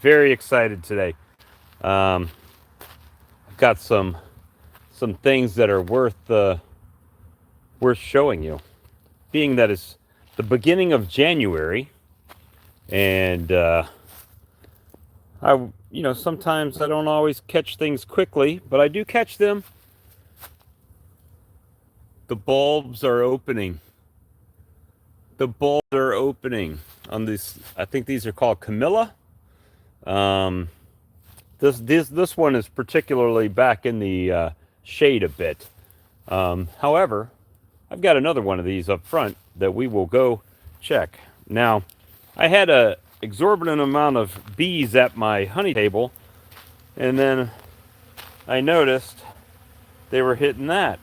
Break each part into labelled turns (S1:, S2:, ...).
S1: Very excited today. I've got some things that are worth showing you. Being that it's the beginning of January, and sometimes I don't always catch things quickly, but I do catch them. The bulbs are opening. The bulbs are opening on these. I think these are called Camilla. Um, this one is particularly back in the shade a bit. However, I've got another one of these up front that we will go check. Now, I had a exorbitant amount of bees at my honey table, and then I noticed they were hitting that.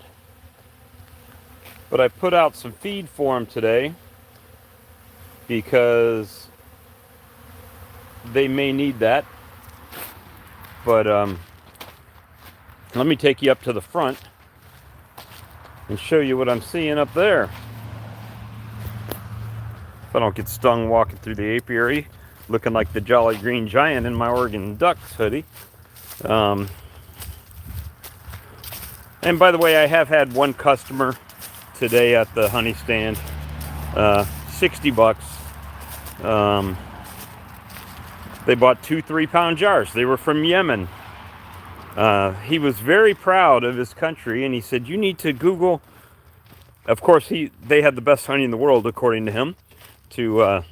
S1: But I put out some feed for them today because they may need that. But let me take you up to the front and show you what I'm seeing up there. If I don't get stung walking through the apiary, looking like the Jolly Green Giant in my Oregon Ducks hoodie. And by the way, I have had one customer today at the honey stand, $60. They bought 2 3-pound jars. They were from Yemen. He was very proud of his country, and he said, "You need to Google." Of course, they had the best honey in the world, according to him, to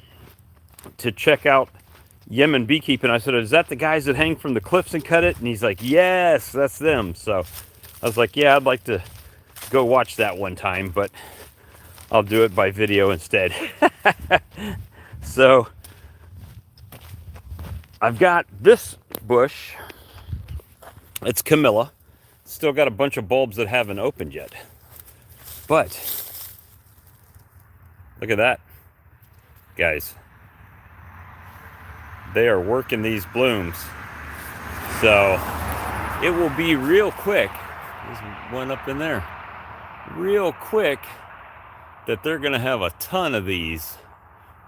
S1: check out Yemen beekeeping. I said, "Is that the guys that hang from the cliffs and cut it?" And he's like, "Yes, that's them." So I was like, "Yeah, I'd like to go watch that one time, but I'll do it by video instead." So I've got this bush. It's Camilla. Still got a bunch of bulbs that haven't opened yet. But look at that, guys. They are working these blooms. So it will be real quick. There's one up in there. Real quick that they're going to have a ton of these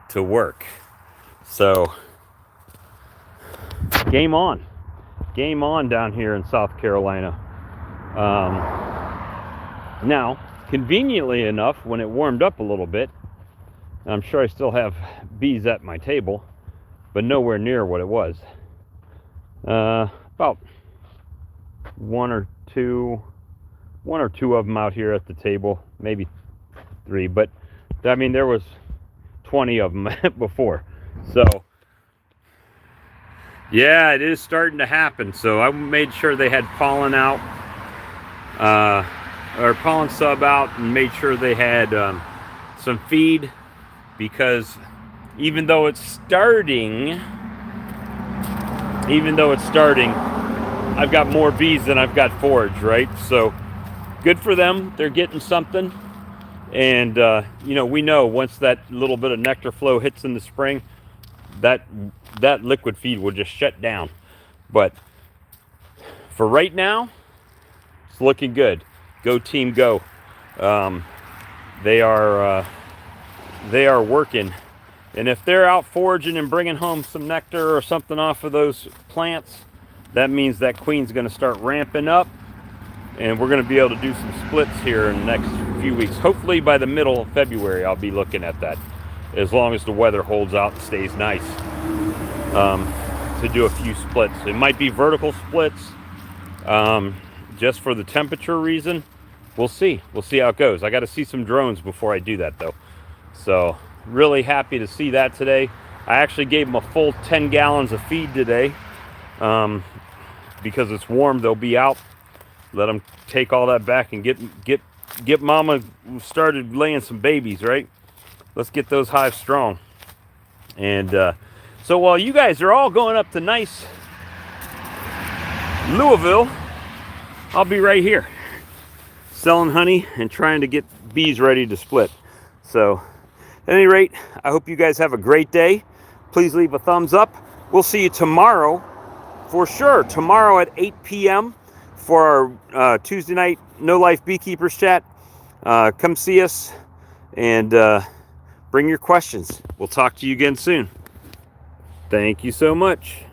S1: to work. So game on. Game on down here in South Carolina. Now, conveniently enough, when it warmed up a little bit, I'm sure I still have bees at my table, but nowhere near what it was. About one or two of them out here at the table, maybe 3, but I mean, there was 20 of them before. So yeah, it is starting to happen. So I made sure they had pollen out, or pollen sub out, and made sure they had some feed, because even though it's starting, I've got more bees than I've got forage, right? So good for them. They're getting something. And, we know once that little bit of nectar flow hits in the spring, that liquid feed will just shut down. But for right now, it's looking good. Go team, go. They are working. And if they're out foraging and bringing home some nectar or something off of those plants, that means that queen's going to start ramping up, and we're going to be able to do some splits here in the next few weeks. Hopefully by the middle of February, I'll be looking at that, as long as the weather holds out and stays nice, to do a few splits. It might be vertical splits, just for the temperature reason. We'll see how it goes. I got to see some drones before I do that, though. So really happy to see that today. I actually gave them a full 10 gallons of feed today, because it's warm. They'll be out. Let them take all that back and get mama started laying some babies, right? Let's get those hives strong. And so while you guys are all going up to nice Louisville, I'll be right here selling honey and trying to get bees ready to split. So at any rate, I hope you guys have a great day. Please leave a thumbs up. We'll see you tomorrow, for sure. Tomorrow at 8 p.m. for our Tuesday night No Life Beekeepers chat. Come see us and bring your questions. We'll talk to you again soon. Thank you so much.